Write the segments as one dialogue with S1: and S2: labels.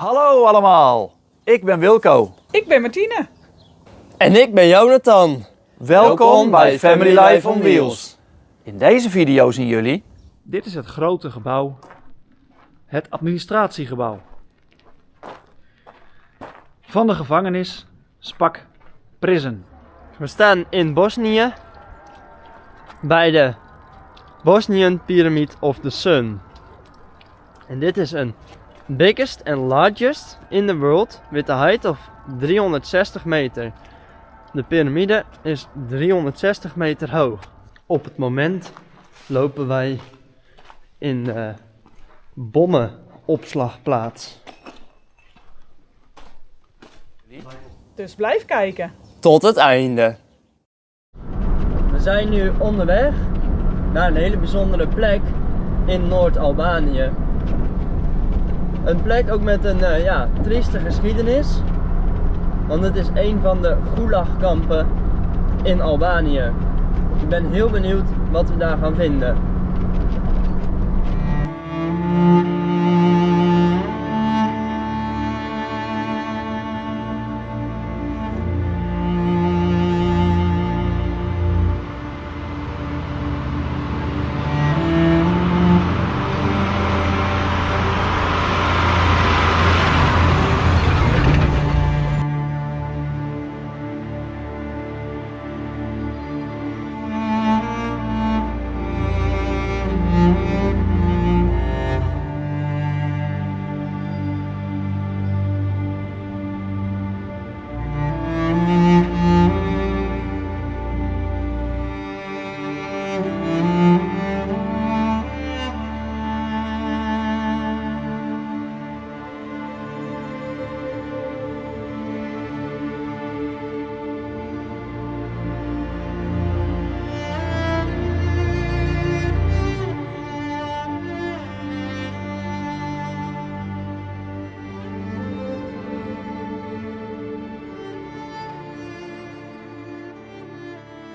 S1: Hallo allemaal, ik ben Wilco.
S2: Ik ben Martine.
S3: En ik ben Jonathan.
S1: Welkom bij Family Life on Wheels. In deze video zien jullie...
S4: Dit is het grote gebouw, het administratiegebouw van de gevangenis Spak Prison.
S3: We staan in Bosnië bij de Bosnian Pyramid of the Sun. En dit is een biggest and largest in the world with a height of 360 meter. De piramide is 360 meter hoog. Op het moment lopen wij in de bommenopslagplaats.
S2: Dus blijf kijken.
S3: Tot het einde. We zijn nu onderweg naar een hele bijzondere plek in Noord-Albanië. Een plek ook met een trieste geschiedenis. Want het is een van de gulagkampen in Albanië. Ik ben heel benieuwd wat we daar gaan vinden.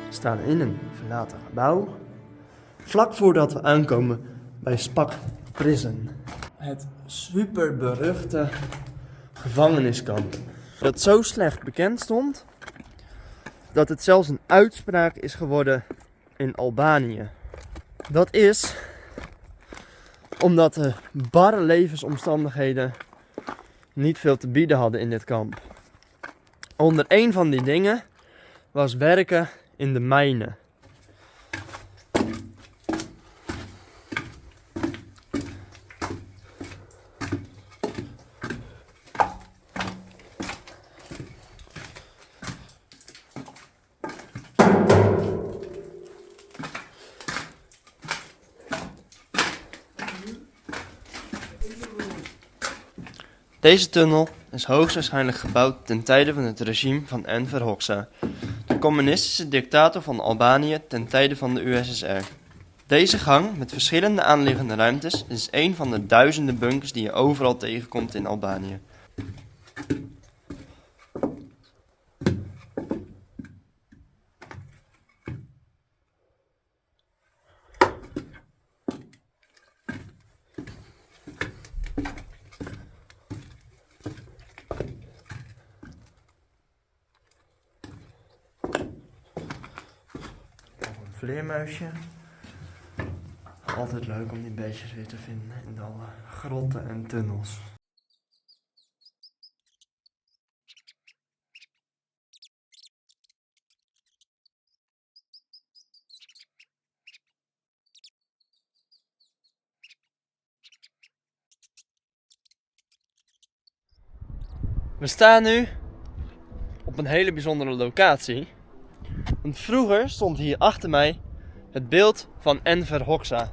S3: We staan in een verlaten gebouw, vlak voordat we aankomen bij Spak Prison. Het superberuchte gevangeniskamp. Dat zo slecht bekend stond, dat het zelfs een uitspraak is geworden in Albanië. Dat is omdat de barre levensomstandigheden niet veel te bieden hadden in dit kamp. Onder een van die dingen was werken in de mijnen. Deze tunnel is hoogstwaarschijnlijk gebouwd ten tijde van het regime van Enver Hoxha, de communistische dictator van Albanië ten tijde van de USSR. Deze gang met verschillende aanliggende ruimtes is een van de duizenden bunkers die je overal tegenkomt in Albanië. Vleermuisje. Altijd leuk om die beestjes weer te vinden in alle grotten en tunnels. We staan nu op een hele bijzondere locatie. Want vroeger stond hier achter mij het beeld van Enver Hoxha.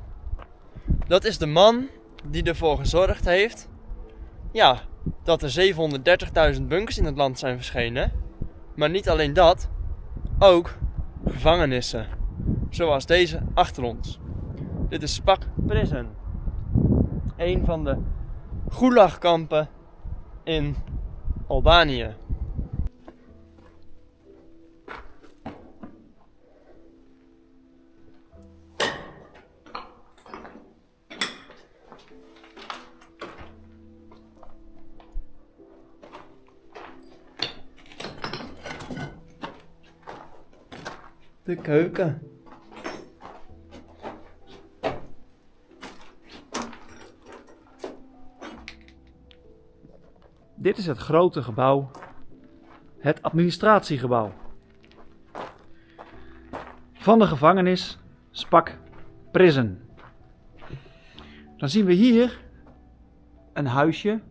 S3: Dat is de man die ervoor gezorgd heeft dat er 730.000 bunkers in het land zijn verschenen. Maar niet alleen dat, ook gevangenissen. Zoals deze achter ons. Dit is Spak Prison. Een van de gulagkampen in Albanië. de keuken.
S4: Dit is het grote gebouw, het administratiegebouw van de gevangenis Spak Prison. Dan zien we hier een huisje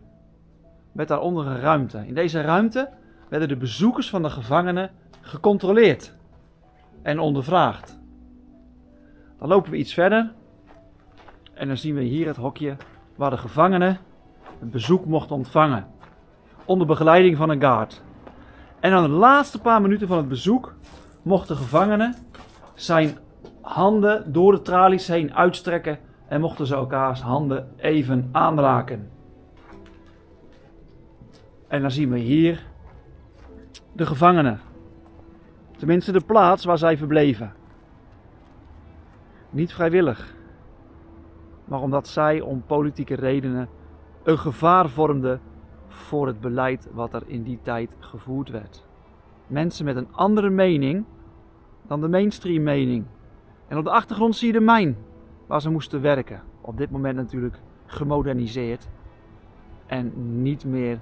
S4: met daaronder een ruimte. In deze ruimte werden de bezoekers van de gevangenen gecontroleerd en ondervraagd. Dan lopen we iets verder en dan zien we hier het hokje waar de gevangenen het bezoek mochten ontvangen. Onder begeleiding van een guard. En aan de laatste paar minuten van het bezoek mocht de gevangene zijn handen door de tralies heen uitstrekken en mochten ze elkaars handen even aanraken. En dan zien we hier de gevangenen. Tenminste de plaats waar zij verbleven. Niet vrijwillig, maar omdat zij om politieke redenen een gevaar vormden voor het beleid wat er in die tijd gevoerd werd. Mensen met een andere mening dan de mainstream mening. En op de achtergrond zie je de mijn waar ze moesten werken. Op dit moment natuurlijk gemoderniseerd en niet meer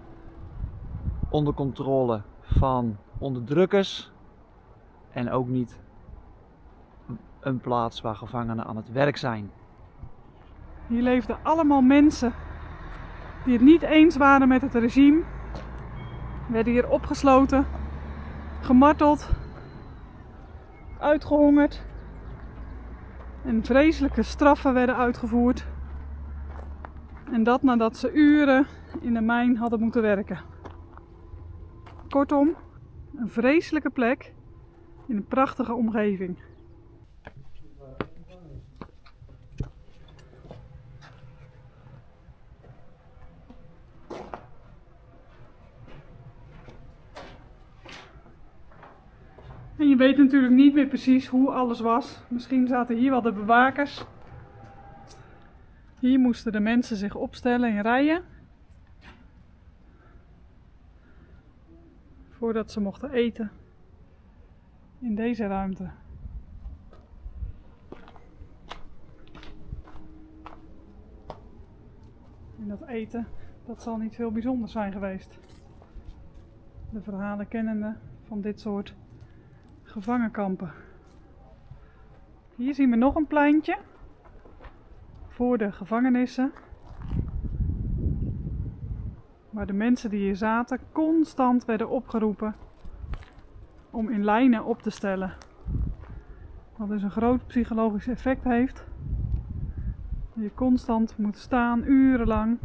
S4: onder controle van onderdrukkers en ook niet een plaats waar gevangenen aan het werk zijn.
S2: Hier leefden allemaal mensen die het niet eens waren met het regime. Werden hier opgesloten, gemarteld, uitgehongerd en vreselijke straffen werden uitgevoerd. En dat nadat ze uren in de mijn hadden moeten werken. Kortom, een vreselijke plek in een prachtige omgeving. En je weet natuurlijk niet meer precies hoe alles was. Misschien zaten hier wel de bewakers. Hier moesten de mensen zich opstellen in rijen. Voordat ze mochten eten. In deze ruimte. En dat eten, dat zal niet veel bijzonders zijn geweest. De verhalen kennende van dit soort gevangenkampen. Hier zien we nog een pleintje voor de gevangenissen, waar de mensen die hier zaten constant werden opgeroepen om in lijnen op te stellen. Wat dus een groot psychologisch effect heeft. Je constant moet staan, urenlang,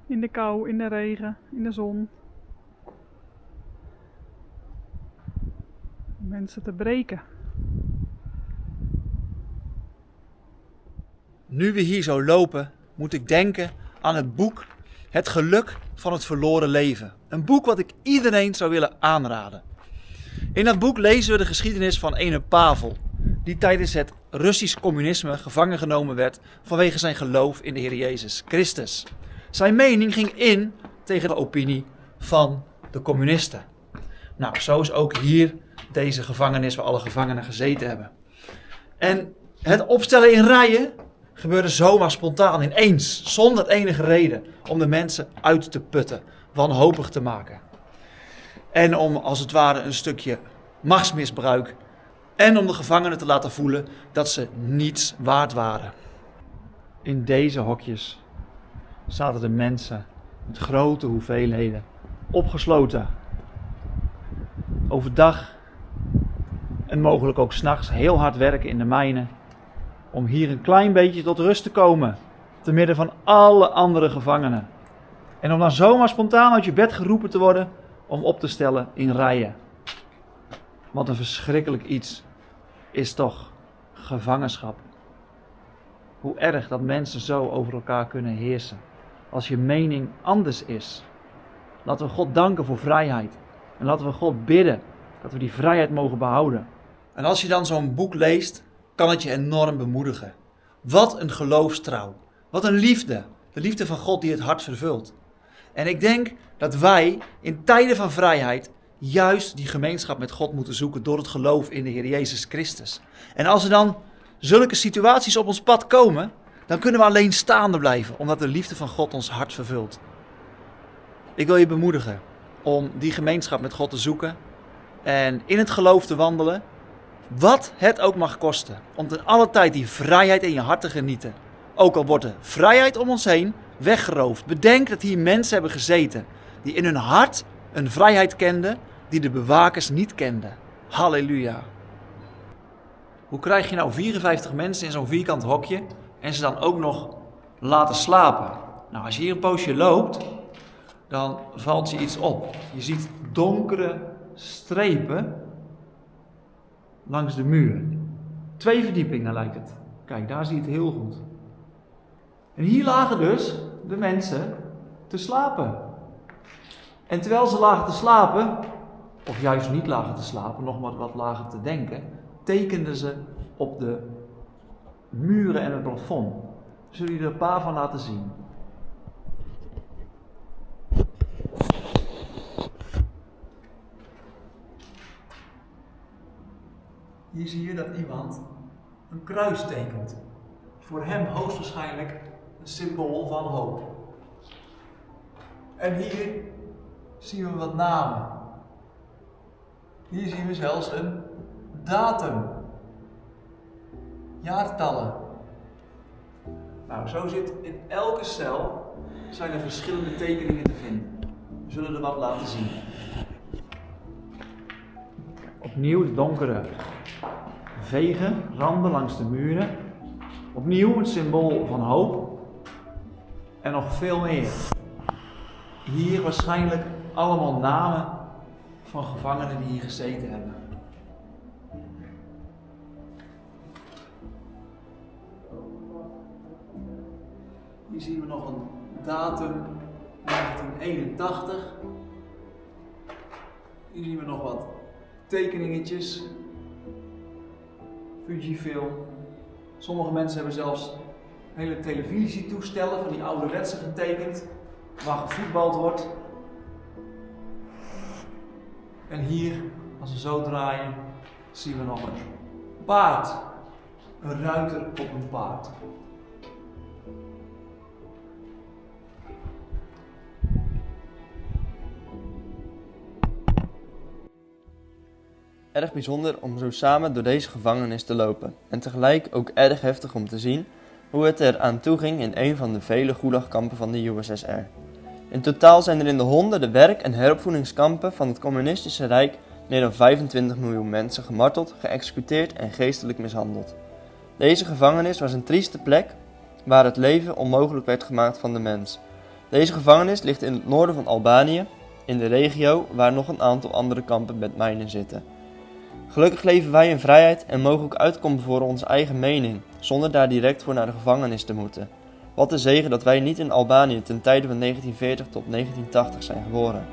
S2: in de kou, in de regen, in de zon. Mensen te breken.
S1: Nu we hier zo lopen, moet ik denken aan het boek Het geluk van het verloren leven. Een boek wat ik iedereen zou willen aanraden. In dat boek lezen we de geschiedenis van ene Pavel, die tijdens het Russisch communisme gevangen genomen werd vanwege zijn geloof in de Heer Jezus Christus. Zijn mening ging in tegen de opinie van de communisten. Nou, zo is ook hier deze gevangenis waar alle gevangenen gezeten hebben. En het opstellen in rijen gebeurde zomaar spontaan ineens, zonder enige reden, om de mensen uit te putten, wanhopig te maken. En om als het ware een stukje machtsmisbruik en om de gevangenen te laten voelen dat ze niets waard waren.
S4: In deze hokjes zaten de mensen met grote hoeveelheden opgesloten. Overdag en mogelijk ook 's nachts heel hard werken in de mijnen om hier een klein beetje tot rust te komen, te midden van alle andere gevangenen. En om dan zomaar spontaan uit je bed geroepen te worden om op te stellen in rijen. Wat een verschrikkelijk iets is toch gevangenschap. Hoe erg dat mensen zo over elkaar kunnen heersen als je mening anders is. Laten we God danken voor vrijheid en laten we God bidden dat we die vrijheid mogen behouden.
S1: En als je dan zo'n boek leest, kan het je enorm bemoedigen. Wat een geloofstrouw. Wat een liefde. De liefde van God die het hart vervult. En ik denk dat wij in tijden van vrijheid juist die gemeenschap met God moeten zoeken door het geloof in de Heer Jezus Christus. En als er dan zulke situaties op ons pad komen, dan kunnen we alleen staande blijven, omdat de liefde van God ons hart vervult. Ik wil je bemoedigen om die gemeenschap met God te zoeken en in het geloof te wandelen, wat het ook mag kosten, om ten alle tijd die vrijheid in je hart te genieten. Ook al wordt de vrijheid om ons heen weggeroofd. Bedenk dat hier mensen hebben gezeten die in hun hart een vrijheid kenden die de bewakers niet kenden. Halleluja. Hoe krijg je nou 54 mensen in zo'n vierkant hokje en ze dan ook nog laten slapen? Nou, als je hier een poosje loopt, dan valt je iets op. Je ziet donkere strepen langs de muur. 2 verdiepingen lijkt het. Kijk, daar zie je het heel goed. En hier lagen dus de mensen te slapen. En terwijl ze lagen te slapen, of juist niet lagen te slapen, nog maar wat lagen te denken, tekenden ze op de muren en het plafond. Zullen jullie er een paar van laten zien? Hier zie je dat iemand een kruis tekent. Voor hem hoogstwaarschijnlijk een symbool van hoop. En hier zien we wat namen. Hier zien we zelfs een datum. Jaartallen. Nou, zo zit in elke cel zijn er verschillende tekeningen te vinden. We zullen er wat laten zien. Opnieuw de donkere vegen, randen langs de muren. Opnieuw het symbool van hoop. En nog veel meer. Hier waarschijnlijk allemaal namen van gevangenen die hier gezeten hebben. Hier zien we nog een datum 1981. Hier zien we nog wat tekeningetjes. Fujifilm. Sommige mensen hebben zelfs hele televisietoestellen van die ouderwetse getekend, waar gevoetbald wordt. En hier, als we zo draaien, zien we nog een paard. Een ruiter op een paard.
S3: Erg bijzonder om zo samen door deze gevangenis te lopen. En tegelijk ook erg heftig om te zien hoe het er aan toe ging in een van de vele gulagkampen van de USSR. In totaal zijn er in de honderden werk- en heropvoedingskampen van het communistische Rijk meer dan 25 miljoen mensen gemarteld, geëxecuteerd en geestelijk mishandeld. Deze gevangenis was een trieste plek waar het leven onmogelijk werd gemaakt van de mens. Deze gevangenis ligt in het noorden van Albanië, in de regio waar nog een aantal andere kampen met mijnen zitten. Gelukkig leven wij in vrijheid en mogen ook uitkomen voor onze eigen mening, zonder daar direct voor naar de gevangenis te moeten. Wat een zegen dat wij niet in Albanië ten tijde van 1940 tot 1980 zijn geboren.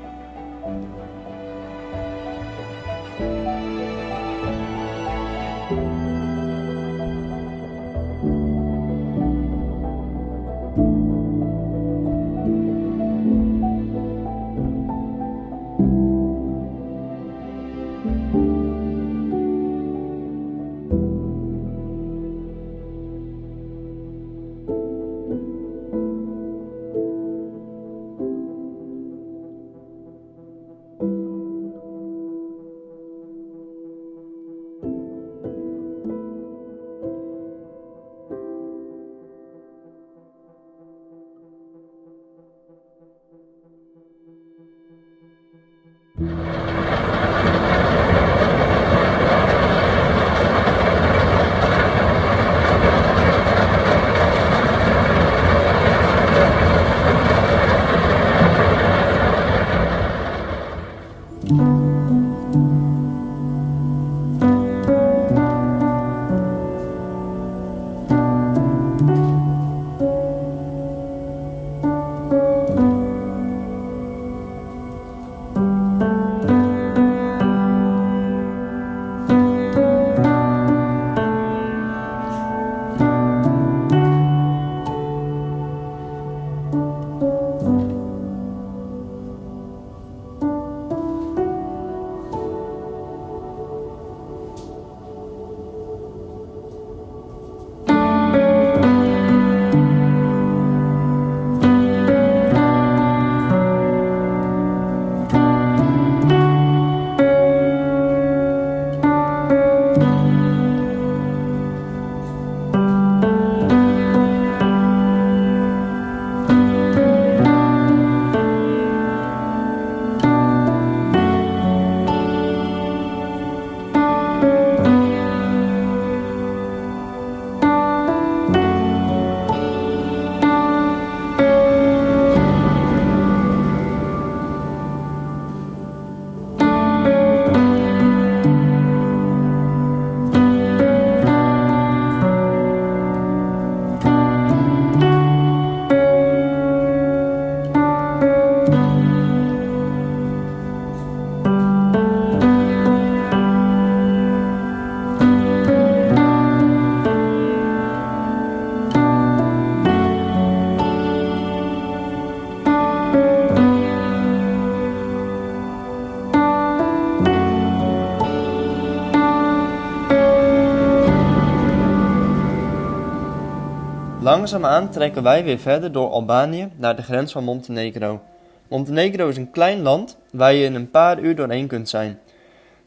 S3: Langzaamaan trekken wij weer verder door Albanië naar de grens van Montenegro. Montenegro is een klein land waar je in een paar uur doorheen kunt zijn.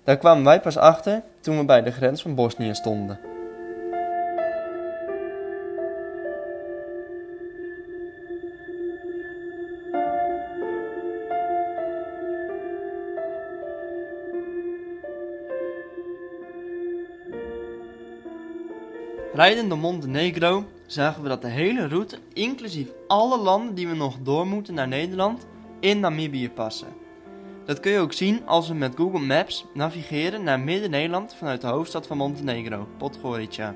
S3: Daar kwamen wij pas achter toen we bij de grens van Bosnië stonden. Rijdend door Montenegro zagen we dat de hele route, inclusief alle landen die we nog door moeten naar Nederland, in Namibië passen. Dat kun je ook zien als we met Google Maps navigeren naar Midden-Nederland vanuit de hoofdstad van Montenegro, Podgorica.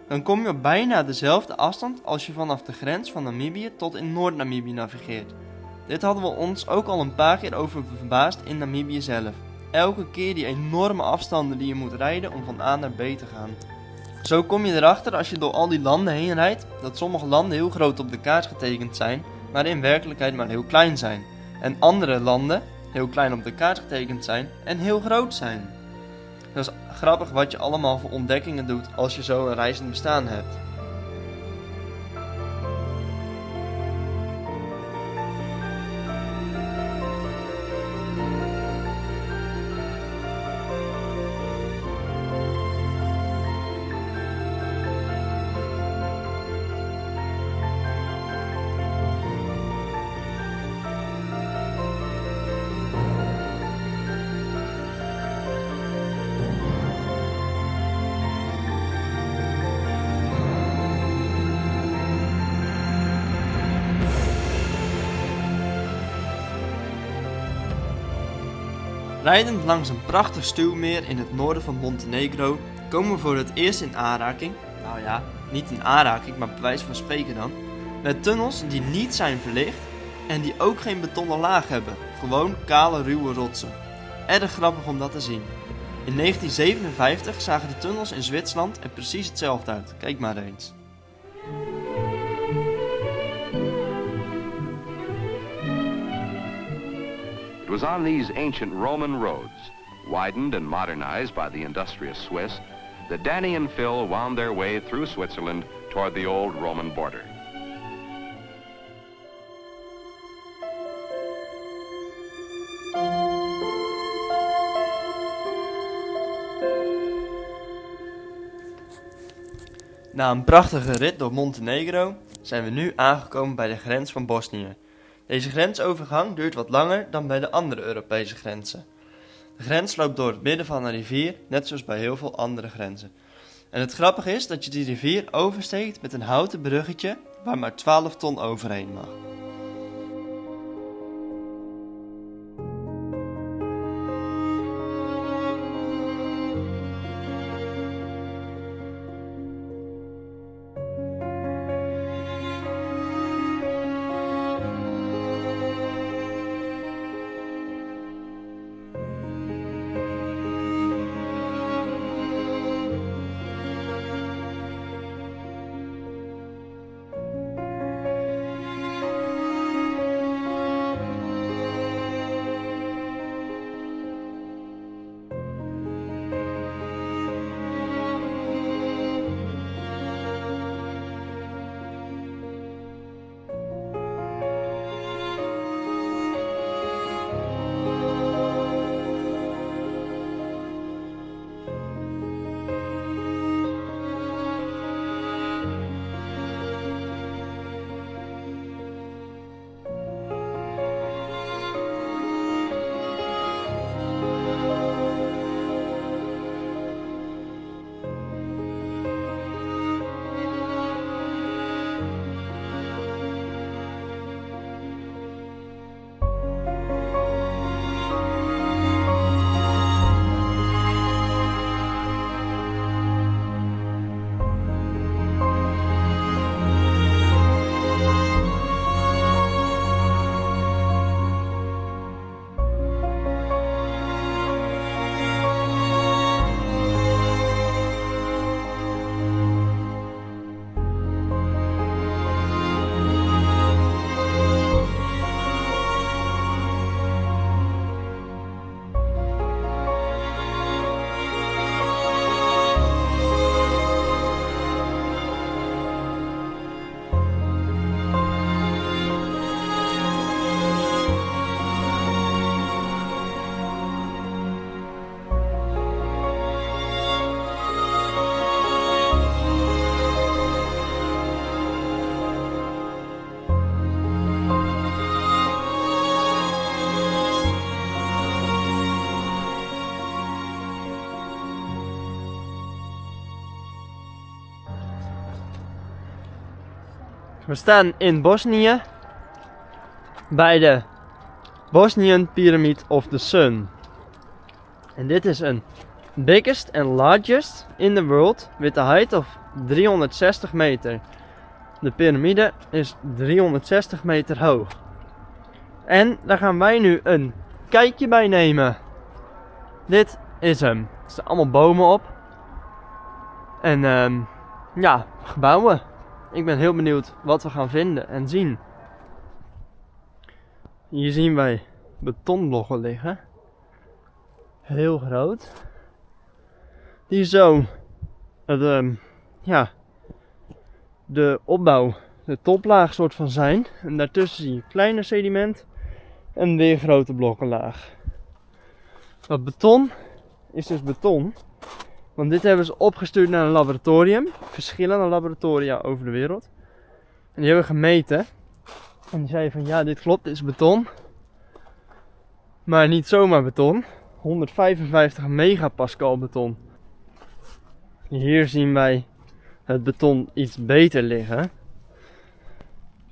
S3: Dan kom je op bijna dezelfde afstand als je vanaf de grens van Namibië tot in Noord-Namibië navigeert. Dit hadden we ons ook al een paar keer over verbaasd in Namibië zelf. Elke keer die enorme afstanden die je moet rijden om van A naar B te gaan. Zo kom je erachter als je door al die landen heen rijdt, dat sommige landen heel groot op de kaart getekend zijn, maar in werkelijkheid maar heel klein zijn. En andere landen heel klein op de kaart getekend zijn en heel groot zijn. Dat is grappig wat je allemaal voor ontdekkingen doet als je zo een reizend bestaan hebt. Rijdend langs een prachtig stuwmeer in het noorden van Montenegro komen we voor het eerst in aanraking, nou ja, niet in aanraking, maar bij wijze van spreken dan, met tunnels die niet zijn verlicht en die ook geen betonnen laag hebben, gewoon kale ruwe rotsen. Erg grappig om dat te zien. In 1957 zagen de tunnels in Zwitserland er precies hetzelfde uit, kijk maar eens.
S5: It was on these ancient Roman roads, widened and modernized by the industrious Swiss, that Danny and Phil wound their way through Switzerland toward the old Roman border.
S3: Na een prachtige rit door Montenegro zijn we nu aangekomen bij de grens van Bosnië. Deze grensovergang duurt wat langer dan bij de andere Europese grenzen. De grens loopt door het midden van een rivier, net zoals bij heel veel andere grenzen. En het grappige is dat je die rivier oversteekt met een houten bruggetje waar maar 12 ton overheen mag. We staan in Bosnië bij de Bosnian Pyramid of the Sun. En dit is een biggest and largest in the world with a height of 360 meter. De piramide is 360 meter hoog. En daar gaan wij nu een kijkje bij nemen. Dit is hem. Er staan allemaal bomen op. En ja, gebouwen. Ik ben heel benieuwd wat we gaan vinden en zien. Hier zien wij betonbloggen liggen. Heel groot. Die zo de opbouw, de toplaag soort van zijn. En daartussen zie je kleine sediment en weer grote blokkenlaag. Dat beton is dus beton. Want dit hebben ze opgestuurd naar een laboratorium. Verschillende laboratoria over de wereld. En die hebben gemeten. En die zeiden van ja, dit klopt, dit is beton. Maar niet zomaar beton. 155 megapascal beton. Hier zien wij het beton iets beter liggen.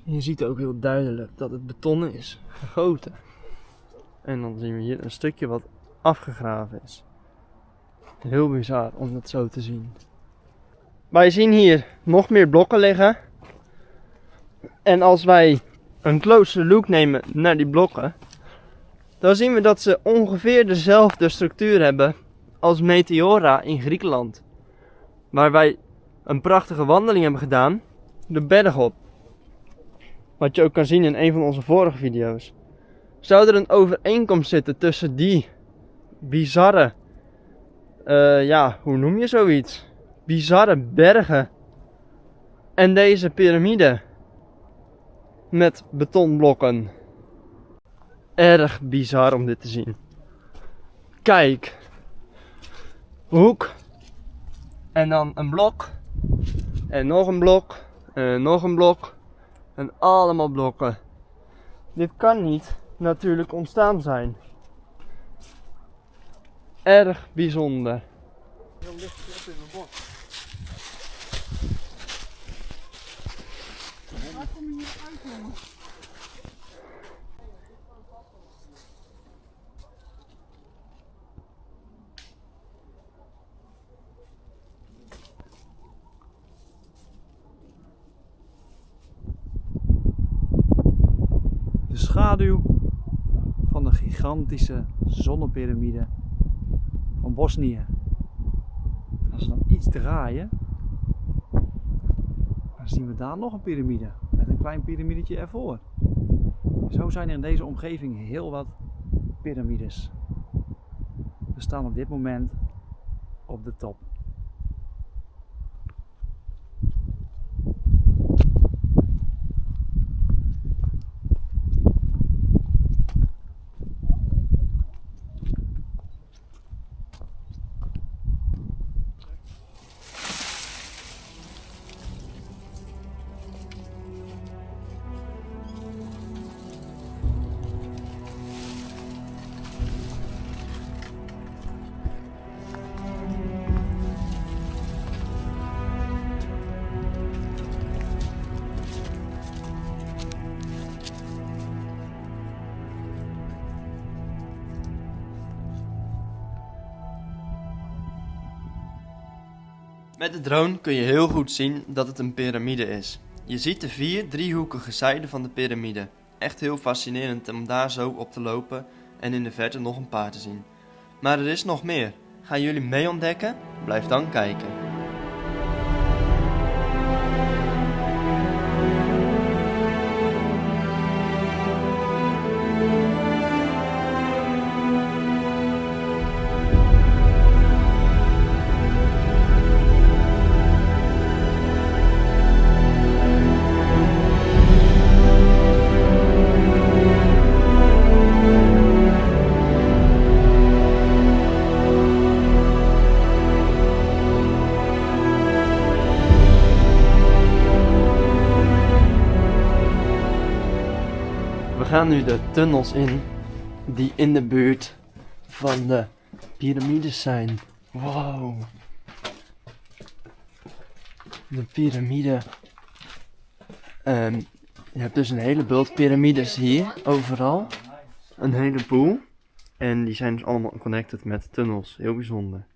S3: Je ziet ook heel duidelijk dat het beton is gegoten. En dan zien we hier een stukje wat afgegraven is. Heel bizar om dat zo te zien. Wij zien hier nog meer blokken liggen. En als wij een closer look nemen naar die blokken, dan zien we dat ze ongeveer dezelfde structuur hebben als Meteora in Griekenland. Waar wij een prachtige wandeling hebben gedaan, de berg op. Wat je ook kan zien in een van onze vorige video's. Zou er een overeenkomst zitten tussen die bizarre, hoe noem je zoiets? Bizarre bergen en deze piramide met betonblokken. Erg bizar om dit te zien. Kijk. Hoek. En dan een blok. En nog een blok. En nog een blok. En allemaal blokken. Dit kan niet natuurlijk ontstaan zijn. Erg bijzonder.
S1: Heel licht op in mijn bos.
S2: Waar kom je hier uit, jongen?
S1: De schaduw van de gigantische zonnepiramide van Bosnië. Als we dan iets draaien, dan zien we daar nog een piramide met een klein piramidetje ervoor. Zo zijn er in deze omgeving heel wat piramides. We staan op dit moment op de top.
S3: Met de drone kun je heel goed zien dat het een piramide is. Je ziet de 4 driehoekige zijden van de piramide. Echt heel fascinerend om daar zo op te lopen en in de verte nog een paar te zien. Maar er is nog meer. Gaan jullie mee ontdekken? Blijf dan kijken. We gaan nu de tunnels die in de buurt van de piramides zijn. Wow. De piramide Je hebt dus een hele bult piramides hier, overal. Een heleboel. En die zijn dus allemaal connected met tunnels. Heel bijzonder.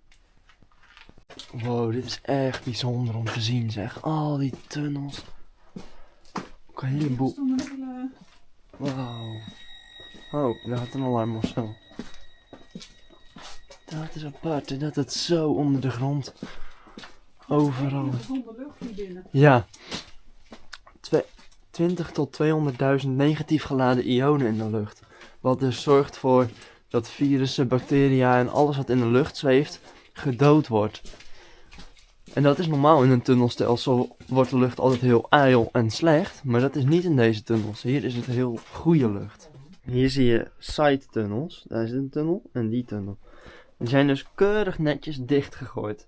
S3: Wow, dit is echt bijzonder om te zien, zeg. Al die tunnels. Ook een heleboel. Wauw. Oh, daar gaat een alarm of zo. Dat is apart, hè, dat het zo onder de grond. Overal.
S2: Zonder lucht hier binnen.
S3: Ja. 20 tot 200.000 negatief geladen ionen in de lucht. Wat dus zorgt voor dat virussen, bacteria en alles wat in de lucht zweeft, gedood wordt. En dat is normaal in een tunnelstelsel, wordt de lucht altijd heel ijl en slecht. Maar dat is niet in deze tunnels. Hier is het heel goede lucht. Hier zie je side tunnels. Daar zit een tunnel en die tunnel. Die zijn dus keurig netjes dichtgegooid.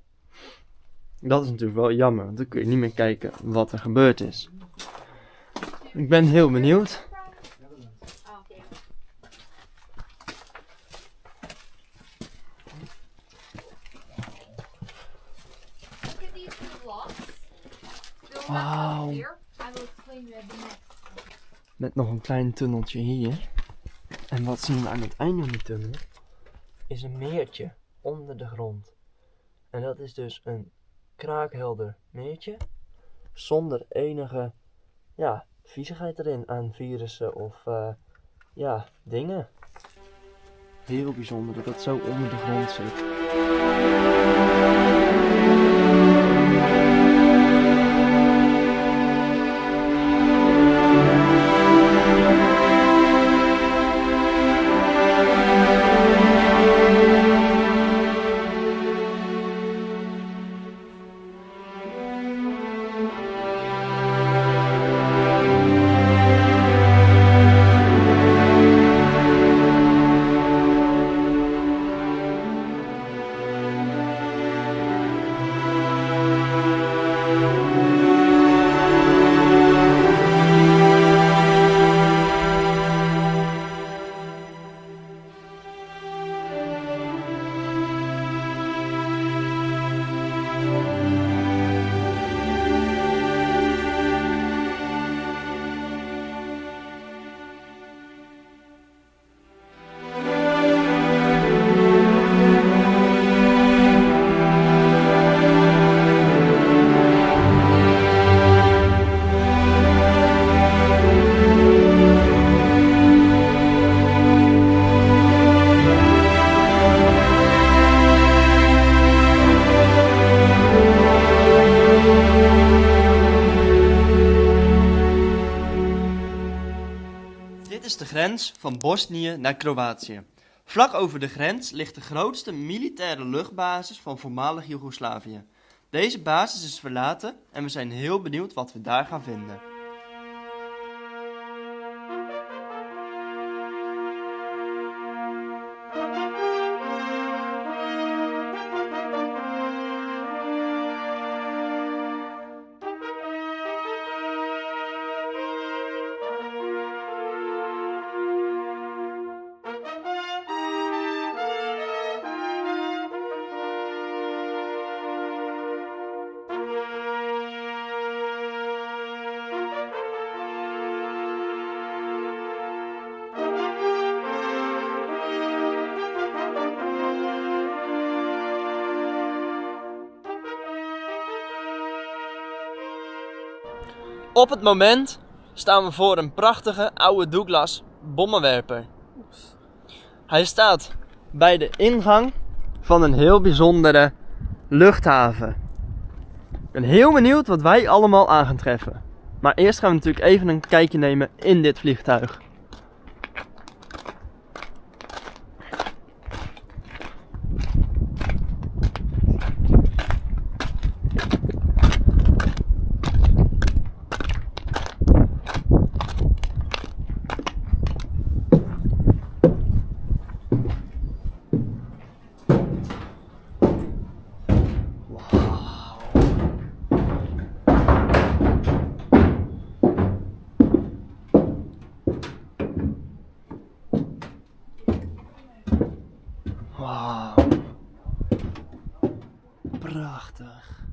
S3: Dat is natuurlijk wel jammer, want dan kun je niet meer kijken wat er gebeurd is. Ik ben heel benieuwd. Wauw. Met nog een klein tunneltje hier. En wat zien we aan het einde van die tunnel? Is een meertje onder de grond. En dat is dus een kraakhelder meertje. Zonder enige viezigheid erin aan virussen of dingen. Heel bijzonder dat het zo onder de grond zit. Dit is de grens van Bosnië naar Kroatië. Vlak over de grens ligt de grootste militaire luchtbasis van voormalig Joegoslavië. Deze basis is verlaten en we zijn heel benieuwd wat we daar gaan vinden. Op het moment staan we voor een prachtige oude Douglas bommenwerper. Hij staat bij de ingang van een heel bijzondere luchthaven. Ik ben heel benieuwd wat wij allemaal aan gaan treffen. Maar eerst gaan we natuurlijk even een kijkje nemen in dit vliegtuig. Wauw. Prachtig.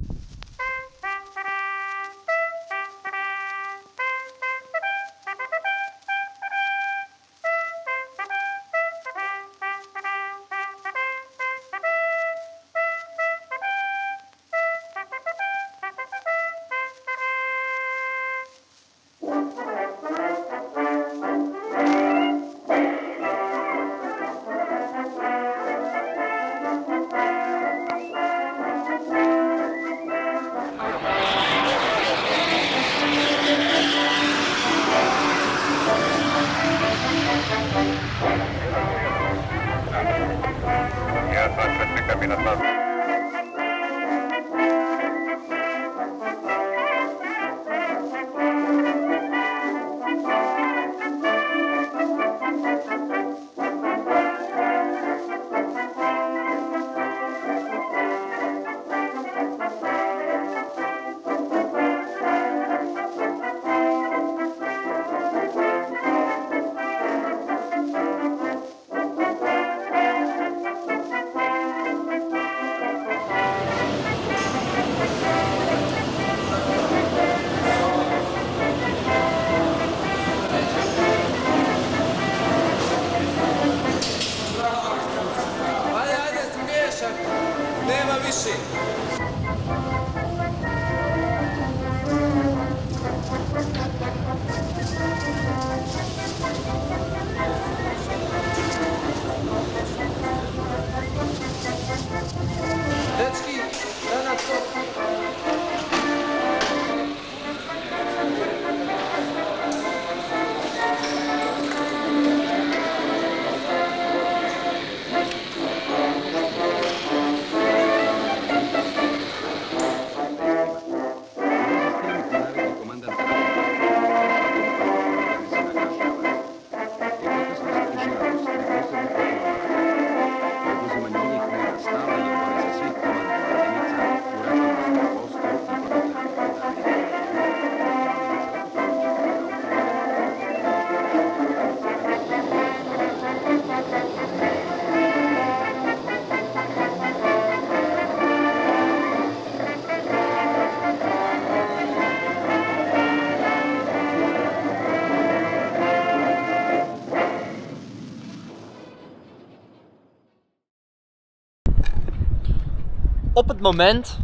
S3: Op het moment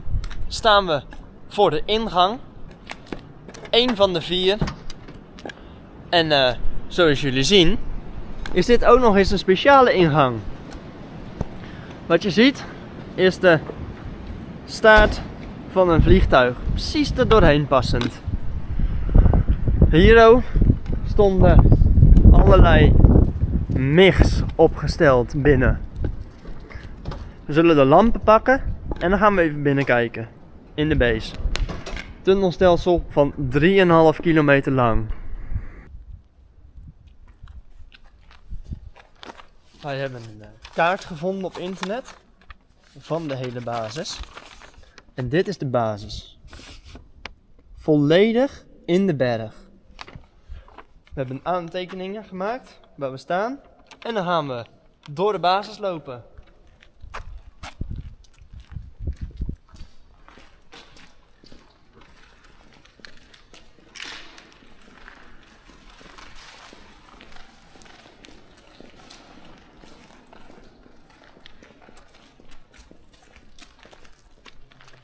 S3: staan we voor de ingang. 1 van de 4. En zoals jullie zien, is dit ook nog eens een speciale ingang. Wat je ziet is de staart van een vliegtuig. Precies er doorheen passend. Hier stonden allerlei MIGs opgesteld binnen. We zullen de lampen pakken en dan gaan we even binnen kijken. In de base. Tunnelstelsel van 3,5 kilometer lang. Wij hebben een kaart gevonden op internet van de hele basis. En dit is de basis. Volledig in de berg. We hebben aantekeningen gemaakt waar we staan. En dan gaan we door de basis lopen.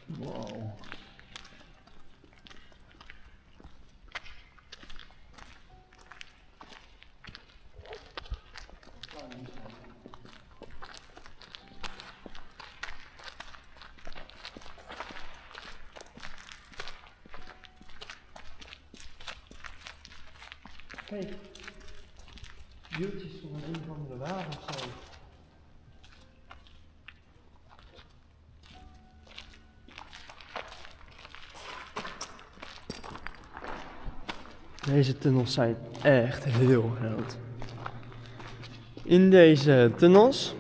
S1: Wow.
S3: Kijk, wieltjes van een of andere wagen of zo. Deze tunnels zijn echt heel groot. In deze tunnels,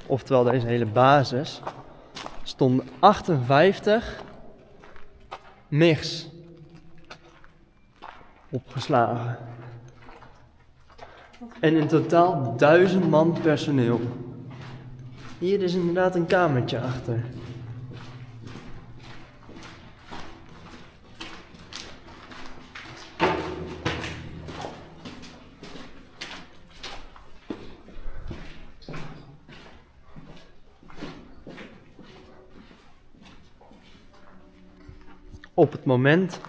S3: oftewel deze hele basis, stonden 58 MIGs opgeslagen. En in totaal 1000 man personeel. Hier is inderdaad een kamertje achter. Op het moment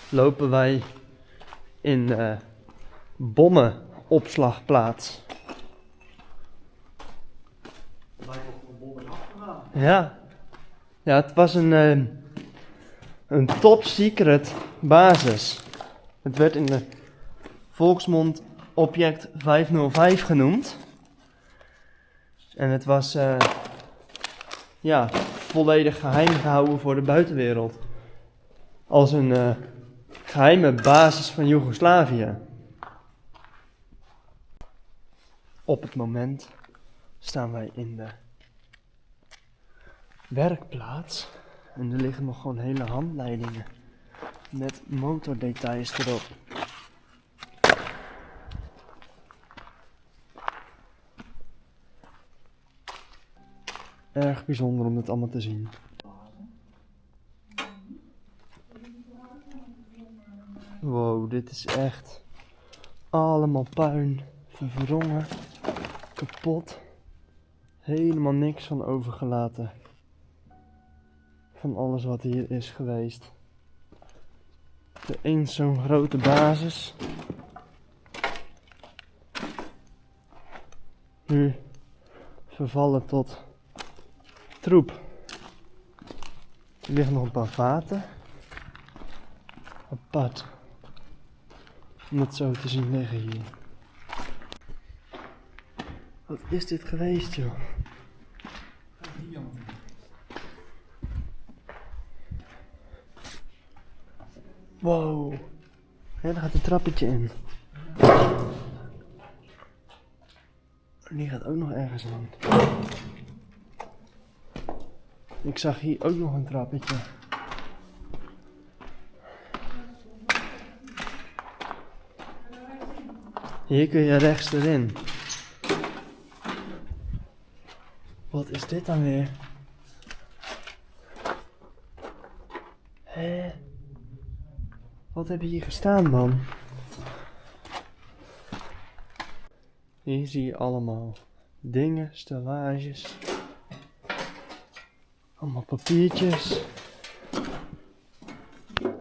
S3: lopen wij in de bommenopslagplaats. Ja. Ja, het was een top secret basis. Het werd in de volksmond object 505 genoemd. En het was volledig geheim gehouden voor de buitenwereld. Als een geheime basis van Joegoslavië. Op het moment staan wij in de werkplaats. En er liggen nog gewoon hele handleidingen. Met motordetails erop. Erg bijzonder om dit allemaal te zien. Wow, dit is echt allemaal puin, verwrongen, kapot. Helemaal niks van overgelaten. Van alles wat hier is geweest. De eens zo'n grote basis. Nu vervallen tot troep. Er liggen nog een paar vaten. Apart. Om het zo te zien liggen hier. Wat is dit geweest, joh? Wow. Ja, daar gaat een trappetje in. Die gaat ook nog ergens in. Ik zag hier ook nog een trappetje. Hier kun je rechts erin. Wat is dit dan weer? Hé? Wat heb je hier gestaan, man? Hier zie je allemaal dingen, stellages. Allemaal papiertjes.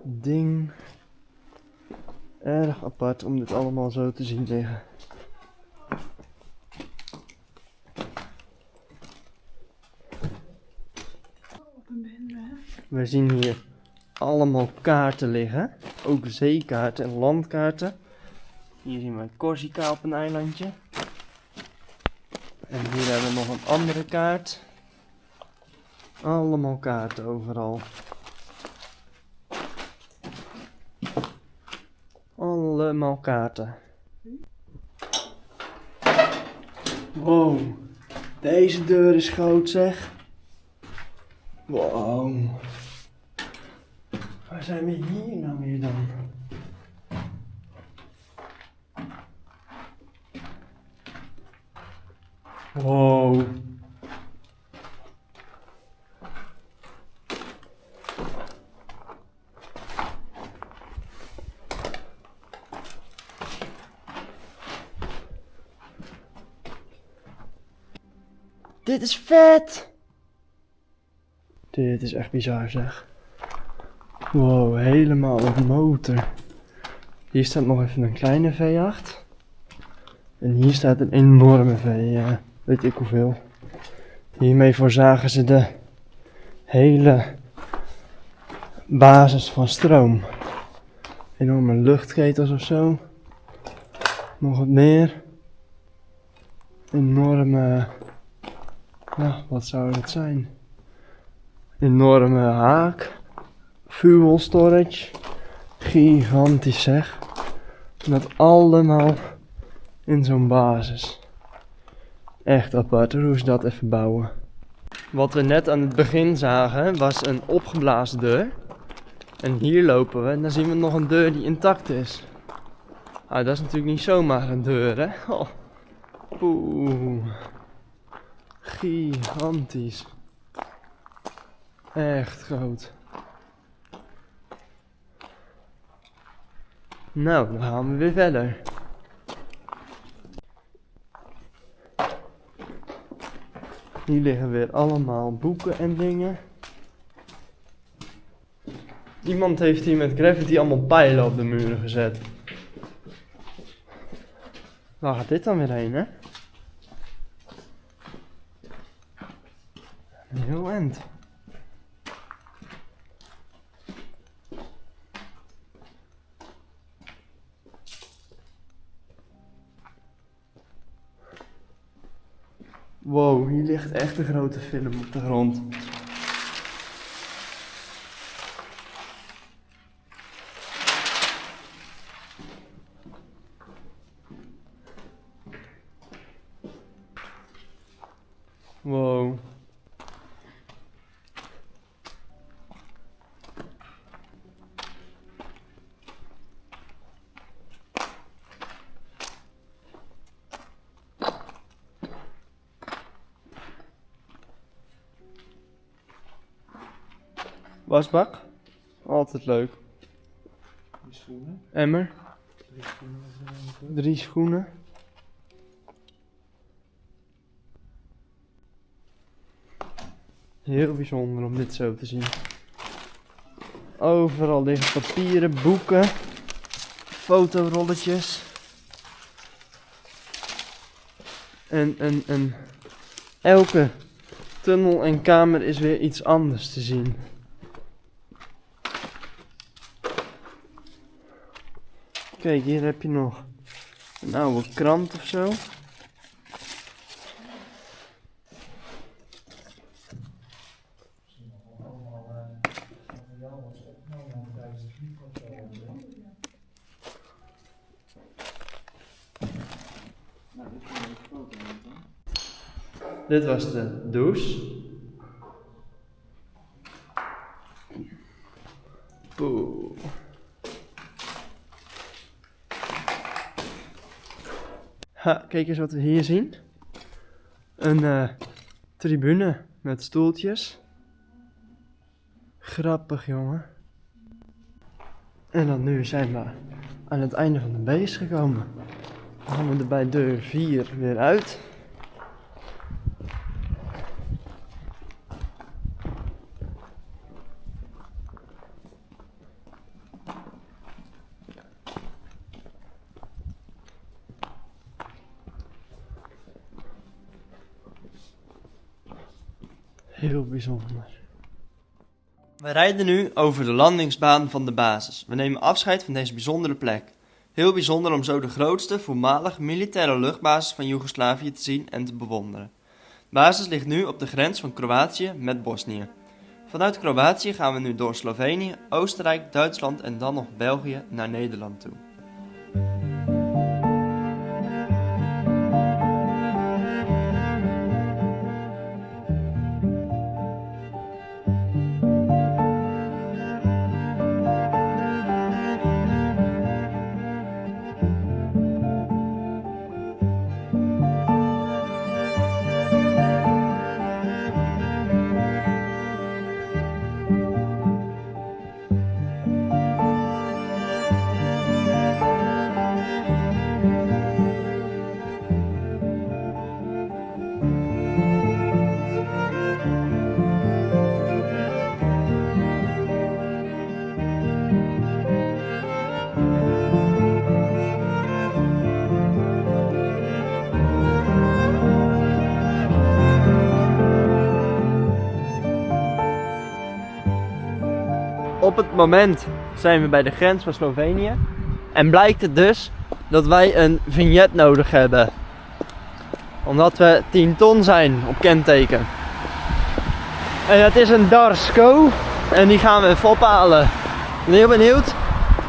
S3: Ding. Erg apart om dit allemaal zo te zien liggen. We zien hier allemaal kaarten liggen. Ook zeekaarten en landkaarten. Hier zien we Corsica op een eilandje. En hier hebben we nog een andere kaart. Allemaal kaarten overal. Allemaal kaarten. Wow, deze deur is groot zeg. Wow. Waar zijn we hier nou weer dan? Wow. Dit is vet! Dit is echt bizar zeg. Wow, helemaal op motor. Hier staat nog even een kleine V8. En hier staat een enorme V, weet ik hoeveel. Hiermee voorzagen ze de hele basis van stroom. Enorme luchtketels of zo. Nog wat meer. Enorme... Nou, wat zou het zijn? Enorme haak. Fuel storage. Gigantisch zeg. En dat allemaal in zo'n basis. Echt apart hoe ze dat even bouwen. Wat we net aan het begin zagen was een opgeblazen deur. En hier lopen we en dan zien we nog een deur die intact is. Ah, dat is natuurlijk niet zomaar een deur hè. Oh. Oeh. Gigantisch. Echt groot. Nou, dan gaan we weer verder. Hier liggen weer allemaal boeken en dingen. Iemand heeft hier met graffiti allemaal pijlen op de muren gezet. Waar gaat dit dan weer heen, hè? Een heel eind. Wow, hier ligt echt een grote film op de grond. Wow. Wasbak? Altijd leuk. Emmer? 3 schoenen. Heel bijzonder om dit zo te zien. Overal liggen papieren, boeken, fotorolletjes. En elke tunnel en kamer is weer iets anders te zien. Kijk, hier heb je nog een oude krant of zo. Dit was de douche. Oeh. Ha, kijk eens wat we hier zien. Een tribune met stoeltjes. Grappig, jongen. En dan nu zijn we aan het einde van de beest gekomen. Dan gaan we er bij deur 4 weer uit. Heel bijzonder. We rijden nu over de landingsbaan van de basis. We nemen afscheid van deze bijzondere plek. Heel bijzonder om zo de grootste voormalig militaire luchtbasis van Joegoslavië te zien en te bewonderen. De basis ligt nu op de grens van Kroatië met Bosnië. Vanuit Kroatië gaan we nu door Slovenië, Oostenrijk, Duitsland en dan nog België naar Nederland toe. Op het moment zijn we bij de grens van Slovenië en blijkt het dus dat wij een vignet nodig hebben. Omdat we 10 ton zijn op kenteken. En het is een Darsko en die gaan we even ophalen. Ik ben heel benieuwd,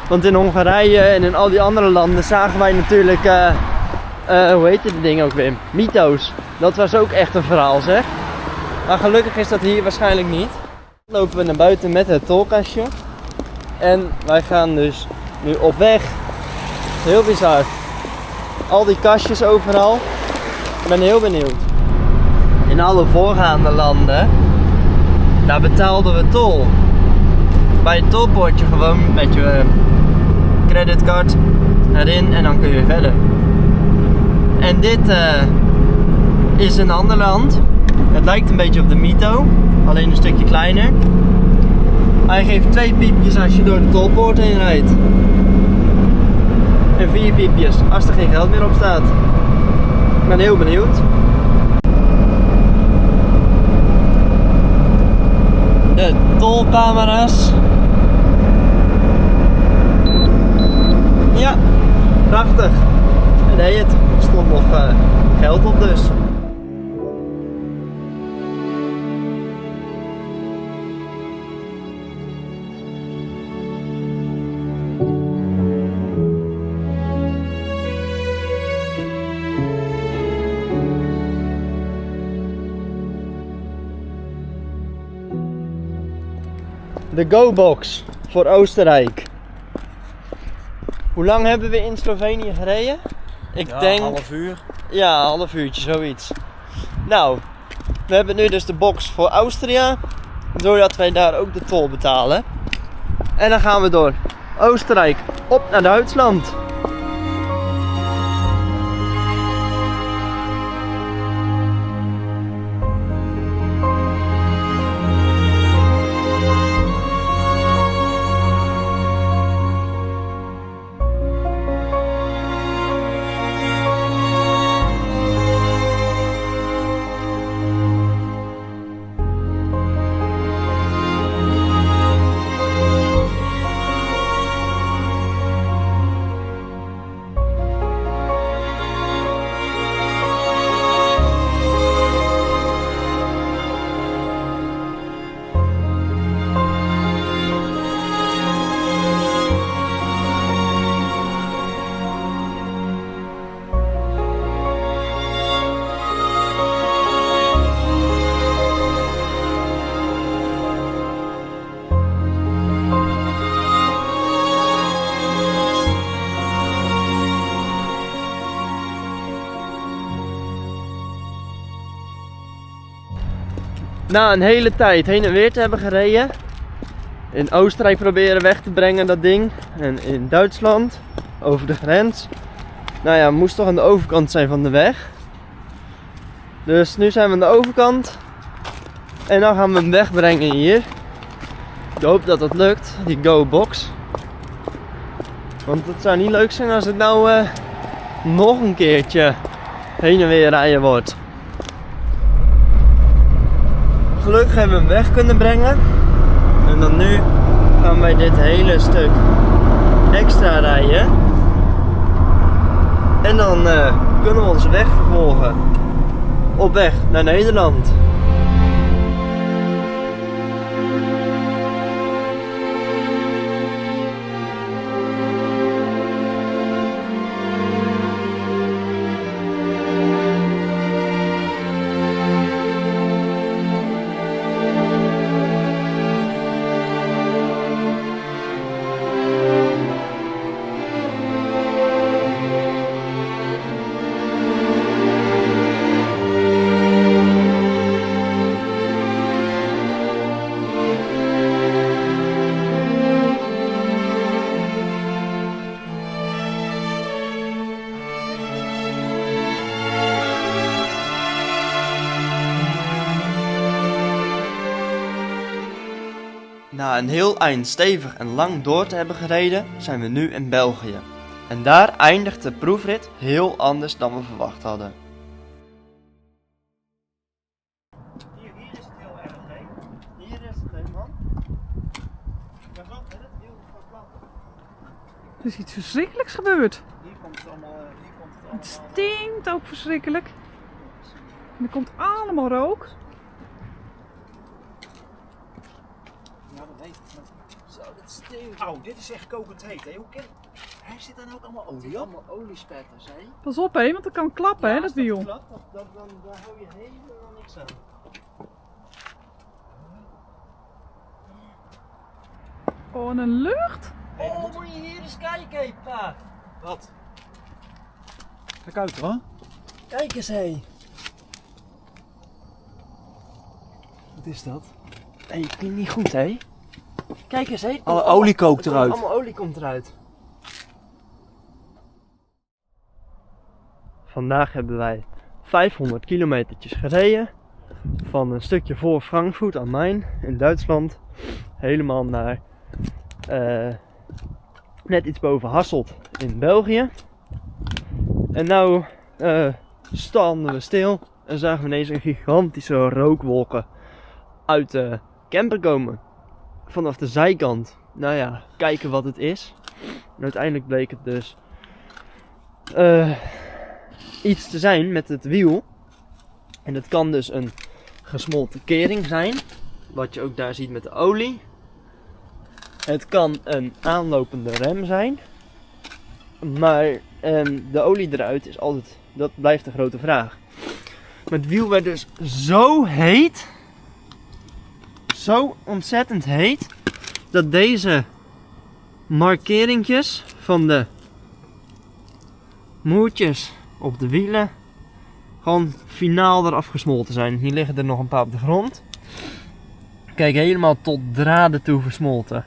S3: want in Hongarije en in al die andere landen zagen wij natuurlijk, hoe heet dit ding ook weer? Mythos. Dat was ook echt een verhaal zeg. Maar gelukkig is dat hier waarschijnlijk niet. Lopen we naar buiten met het tolkastje. En wij gaan dus nu op weg. Heel bizar. Al die kastjes overal. Ik ben heel benieuwd. In alle voorgaande landen, daar betaalden we tol. Bij het tolpoortje gewoon met je creditcard erin en dan kun je verder. En dit is een ander land. Het lijkt een beetje op de Mito, alleen een stukje kleiner. Hij geeft 2 piepjes als je door de tolpoort heen rijdt. En 4 piepjes als er geen geld meer op staat. Ik ben heel benieuwd. De tolcamera's. Ja, prachtig. Nee, het stond nog geld op dus. De Go-box voor Oostenrijk. Hoe lang hebben we in Slovenië gereden? Ik denk
S1: een half uur.
S3: Ja, een half uurtje, zoiets. Nou, we hebben nu dus de box voor Austria, doordat wij daar ook de tol betalen. En dan gaan we door Oostenrijk op naar Duitsland. Na een hele tijd heen en weer te hebben gereden, in Oostenrijk proberen weg te brengen dat ding, en in Duitsland over de grens. Nou ja, moest toch aan de overkant zijn van de weg. Dus nu zijn we aan de overkant en dan gaan we hem wegbrengen hier. Ik hoop dat dat lukt, die Go-box. Want het zou niet leuk zijn als het nou nog een keertje heen en weer rijden wordt. Gelukkig hebben we hem weg kunnen brengen. En dan nu gaan wij dit hele stuk extra rijden. En dan kunnen we onze weg vervolgen. Op weg naar Nederland. Na een heel eind stevig en lang door te hebben gereden, zijn we nu in België. En daar eindigt de proefrit heel anders dan we verwacht hadden. Hier is het heel erg leeg. Hier is het helemaal. Ja, wat? Het wiel is van plat.
S2: Er is iets verschrikkelijks gebeurd.
S3: Hier komt het allemaal.
S2: Het stinkt ook verschrikkelijk. En er komt allemaal rook.
S1: Ja, dat weet ik.
S3: Zo, dat stinkt.
S1: Auw, dit is echt kokend heet, hè? Hoe kan... Hij zit dan ook allemaal olie op?
S3: Allemaal oliespetters, hè?
S2: Pas op hé, want het kan klappen hè, dat wiel.
S3: Daar hou je helemaal niks aan.
S2: Oh, en een lucht.
S3: Oh, moet je hier eens kijken, hé, pa.
S1: Wat? Kijk uit hoor.
S3: Kijk eens, hé.
S1: Wat is dat?
S3: Hé, klinkt niet goed, hé. Kijk eens, hé.
S1: Alle olie kookt eruit.
S3: Allemaal olie komt eruit. Vandaag hebben wij 500 kilometertjes gereden. Van een stukje voor Frankfurt am Main in Duitsland. Helemaal naar net iets boven Hasselt in België. En nou stonden we stil en zagen we ineens een gigantische rookwolken uit de camper komen. Vanaf de zijkant. Nou ja, kijken wat het is. En uiteindelijk bleek het dus iets te zijn met het wiel. En het kan dus een gesmolten kering zijn. Wat je ook daar ziet met de olie. Het kan een aanlopende rem zijn. Maar de olie eruit is altijd, dat blijft de grote vraag. Maar het wiel werd dus zo heet. Zo ontzettend heet. Dat deze markeringjes van de moertjes op de wielen gewoon finaal eraf gesmolten zijn. Hier liggen er nog een paar op de grond. Kijk, helemaal tot draden toe versmolten.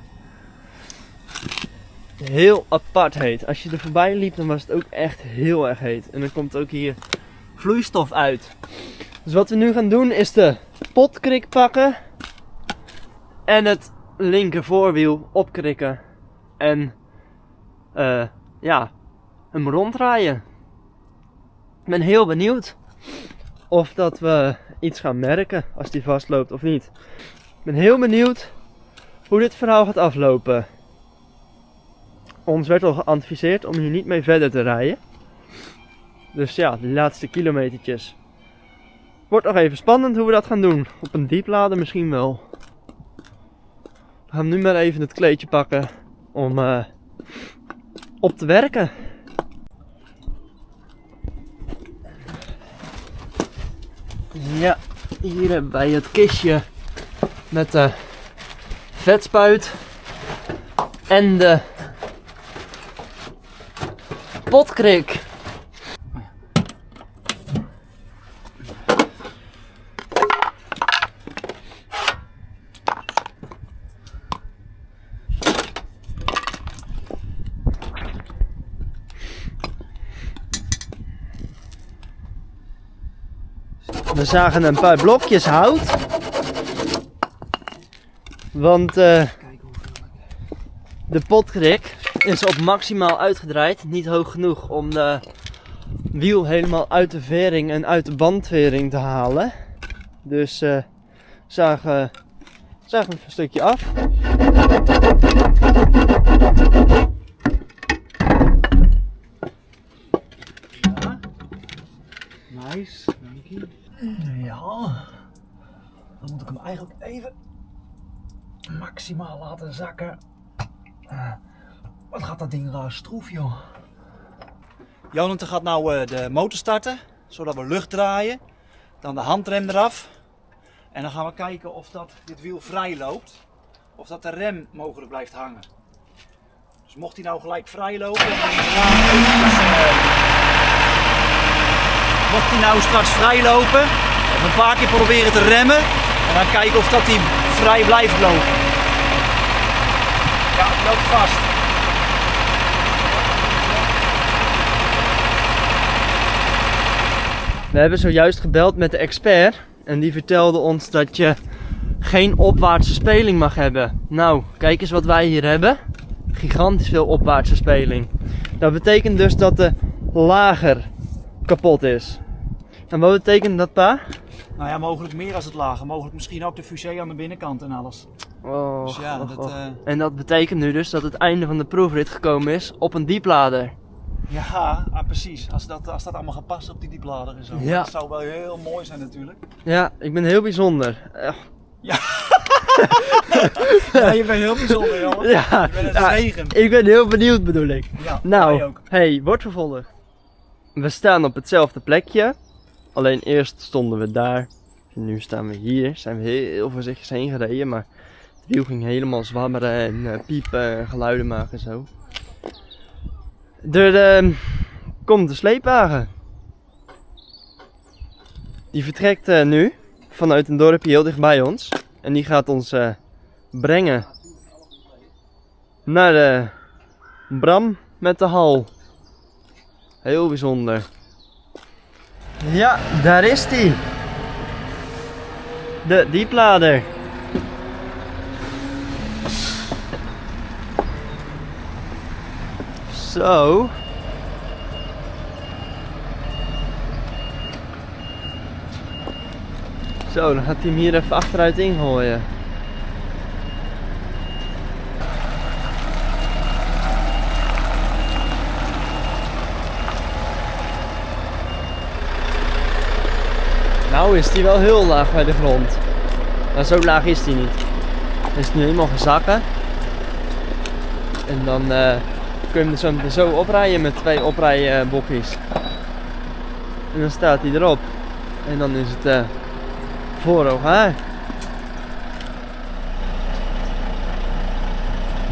S3: Heel apart heet. Als je er voorbij liep, dan was het ook echt heel erg heet. En dan komt ook hier vloeistof uit. Dus wat we nu gaan doen is de potkrik pakken. En het linker voorwiel opkrikken. En ja, hem ronddraaien. Ik ben heel benieuwd of dat we iets gaan merken als die vastloopt of niet. Ik ben heel benieuwd hoe dit verhaal gaat aflopen. Ons werd al geadviseerd om hier niet mee verder te rijden. Dus ja, de laatste kilometertjes. Wordt nog even spannend hoe we dat gaan doen. Op een dieplader misschien wel. We gaan nu maar even het kleedje pakken om op te werken. Ja, hier hebben wij het kistje met de vetspuit en de potkrik. We zagen een paar blokjes hout. Want de potkrik is op maximaal uitgedraaid. Niet hoog genoeg om de wiel helemaal uit de vering en uit de bandvering te halen. Dus zagen we een stukje af.
S1: Ja. Nice, dank je. Ja. Dan moet ik hem eigenlijk even maximaal laten zakken. Wat gaat dat ding raar stroef, joh. Jonathan gaat nou de motor starten, zodat we lucht draaien. Dan de handrem eraf. En dan gaan we kijken of dit wiel vrij loopt. Of dat de rem mogelijk blijft hangen. Dus mocht hij nou gelijk vrij lopen. Mocht hij nou straks vrij lopen. Even een paar keer proberen te remmen. En dan kijken of dat hij vrij blijft lopen. Ja, het loopt vast.
S3: We hebben zojuist gebeld met de expert en die vertelde ons dat je geen opwaartse speling mag hebben. Nou, kijk eens wat wij hier hebben. Gigantisch veel opwaartse speling. Dat betekent dus dat de lager kapot is. En wat betekent dat, pa?
S1: Nou ja, mogelijk meer als het lager. Mogelijk misschien ook de fusée aan de binnenkant en alles.
S3: Oh,
S1: Dus ja,
S3: En dat betekent nu dus dat het einde van de proefrit gekomen is op een dieplader.
S1: Ja, precies. Als dat allemaal gaat passen op die dieplader en zo.
S3: Ja.
S1: Dat zou wel heel mooi zijn natuurlijk.
S3: Ja, ik ben heel bijzonder.
S1: Ja, je bent heel bijzonder, jongen.
S3: Ja,
S1: Je bent een zegen.
S3: ik ben heel benieuwd, bedoel ik.
S1: Ja,
S3: Nou,
S1: wij ook.
S3: hey, wordt vervolgd. We staan op hetzelfde plekje. Alleen eerst stonden we daar. En nu staan we hier. Zijn we heel voorzichtig heen gereden. Maar het wiel ging helemaal zwabberen en piepen en geluiden maken en zo. Er komt de sleepwagen. Die vertrekt nu vanuit een dorpje heel dicht bij ons. En die gaat ons brengen naar de Bram met de hal. Heel bijzonder. Ja, daar is die. De dieplader. Zo. Zo, dan gaat hij hem hier even achteruit ingooien. Nou is hij wel heel laag bij de grond. Maar zo laag is hij niet. Hij is nu helemaal gezakken. En dan kun je hem er zo oprijden met 2 oprijbokjes. En dan staat hij erop. En dan is het vooroog haar.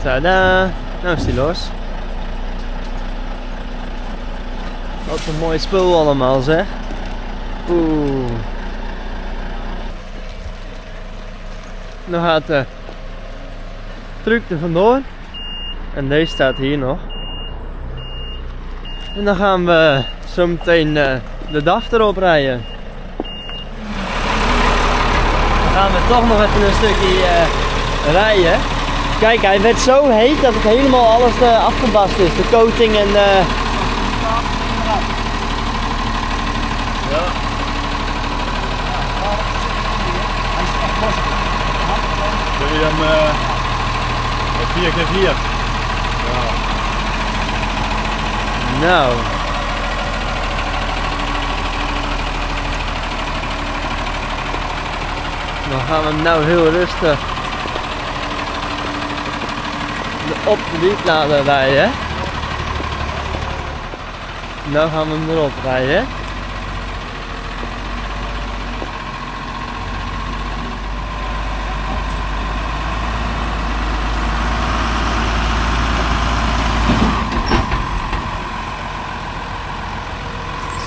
S3: Tada! Nou is hij los. Wat een mooi spul allemaal, zeg. Oeh. Nu gaat de truck er vandoor. En deze staat hier nog. En dan gaan we zo meteen de DAF erop rijden. Dan gaan we toch nog even een stukje rijden. Kijk, hij werd zo heet dat het helemaal alles afgebast is. De coating en ja.
S6: Wil je hem 4x4? Ja.
S3: Nou. Dan gaan we hem nou heel rustig op de dieplader rijden. Nou gaan we hem erop rijden.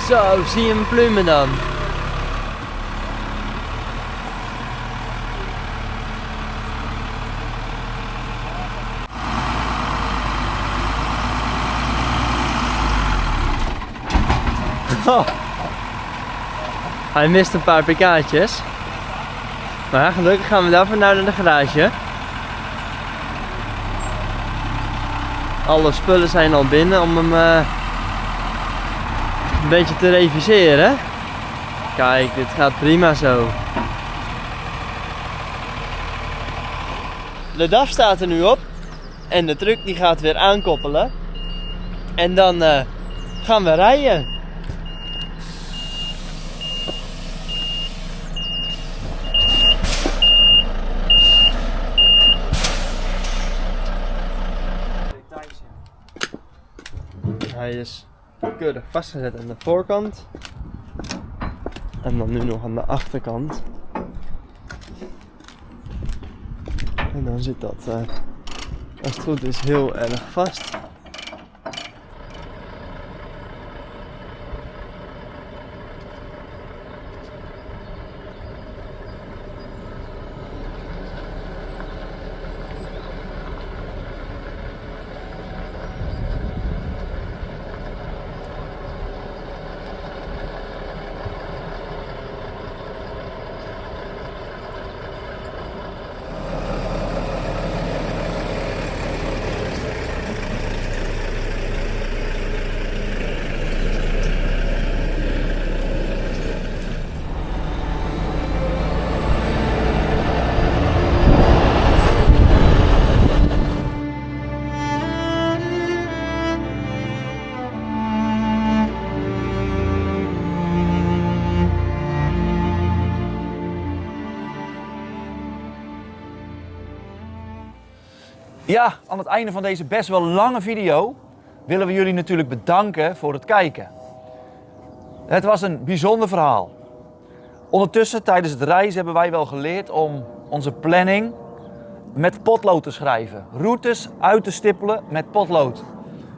S3: Zo, zie je hem plumen dan? Oh. Hij mist een paar pk'tjes. Maar gelukkig gaan we daarvoor naar de garage. Alle spullen zijn al binnen om hem een beetje te reviseren. Kijk, dit gaat prima zo. De DAF staat er nu op. En de truck die gaat weer aankoppelen. En dan gaan we rijden. Hij is keurig vastgezet aan de voorkant. En dan nu nog aan de achterkant. En dan zit dat, als het goed is, heel erg vast.
S1: Ja, aan het einde van deze best wel lange video willen we jullie natuurlijk bedanken voor het kijken. Het was een bijzonder verhaal. Ondertussen, tijdens het reizen, hebben wij wel geleerd om onze planning met potlood te schrijven. Routes uit te stippelen met potlood.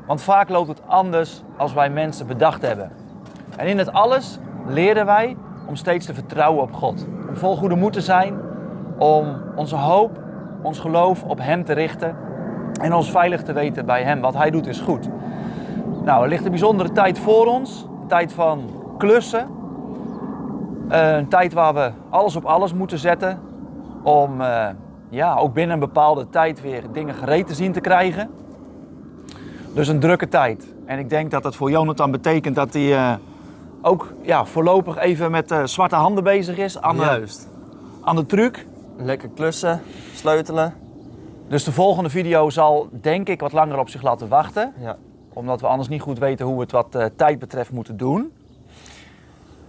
S1: Want vaak loopt het anders als wij mensen bedacht hebben. En in het alles leren wij om steeds te vertrouwen op God. Om vol goede moed te zijn, om onze hoop, ons geloof op Hem te richten en ons veilig te weten bij Hem. Wat Hij doet is goed. Nou, er ligt een bijzondere tijd voor ons. Een tijd van klussen. Een tijd waar we alles op alles moeten zetten om ook binnen een bepaalde tijd weer dingen gereed te zien te krijgen. Dus een drukke tijd. En ik denk dat dat voor Jonathan betekent dat hij ook voorlopig even met zwarte handen bezig is aan de truc.
S3: Lekker klussen, sleutelen.
S1: Dus de volgende video zal denk ik wat langer op zich laten wachten.
S3: Ja.
S1: Omdat we anders niet goed weten hoe we het wat tijd betreft moeten doen.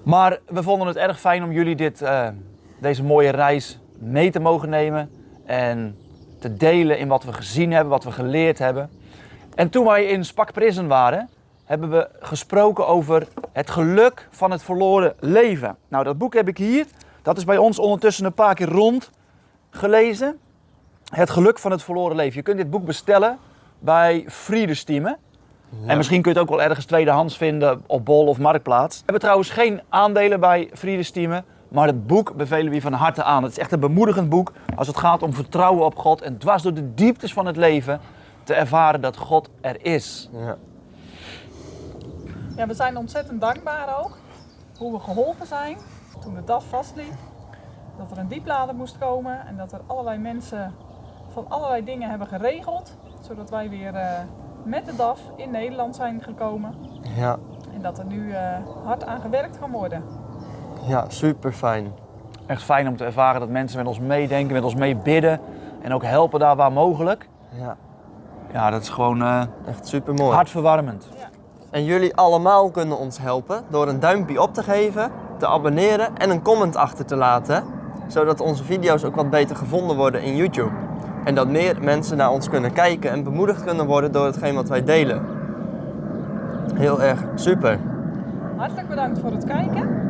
S1: Maar we vonden het erg fijn om jullie deze mooie reis mee te mogen nemen. En te delen in wat we gezien hebben, wat we geleerd hebben. En toen wij in Spac Prison waren, hebben we gesproken over het geluk van het verloren leven. Nou, dat boek heb ik hier. Dat is bij ons ondertussen een paar keer rondgelezen. Het geluk van het verloren leven. Je kunt dit boek bestellen bij Friedestime. Ja. En misschien kun je het ook wel ergens tweedehands vinden op Bol of Marktplaats. We hebben trouwens geen aandelen bij Friedestime, maar het boek bevelen we je van harte aan. Het is echt een bemoedigend boek als het gaat om vertrouwen op God en dwars door de dieptes van het leven te ervaren dat God er is.
S3: Ja.
S2: Ja, we zijn ontzettend dankbaar ook hoe we geholpen zijn toen de DAF vastliep. Dat er een dieplader moest komen en dat er allerlei mensen van allerlei dingen hebben geregeld. Zodat wij weer met de DAF in Nederland zijn gekomen.
S3: Ja.
S2: En dat er nu hard aan gewerkt kan worden.
S3: Ja, super fijn.
S1: Echt fijn om te ervaren dat mensen met ons meedenken, met ons meebidden en ook helpen daar waar mogelijk.
S3: Ja.
S1: Ja, dat is gewoon
S3: Echt super mooi.
S1: hartverwarmend.
S3: En jullie allemaal kunnen ons helpen door een duimpje op te geven, te abonneren en een comment achter te laten. Zodat onze video's ook wat beter gevonden worden in YouTube. En dat meer mensen naar ons kunnen kijken en bemoedigd kunnen worden door hetgeen wat wij delen. Heel erg super.
S2: Hartelijk bedankt voor het kijken.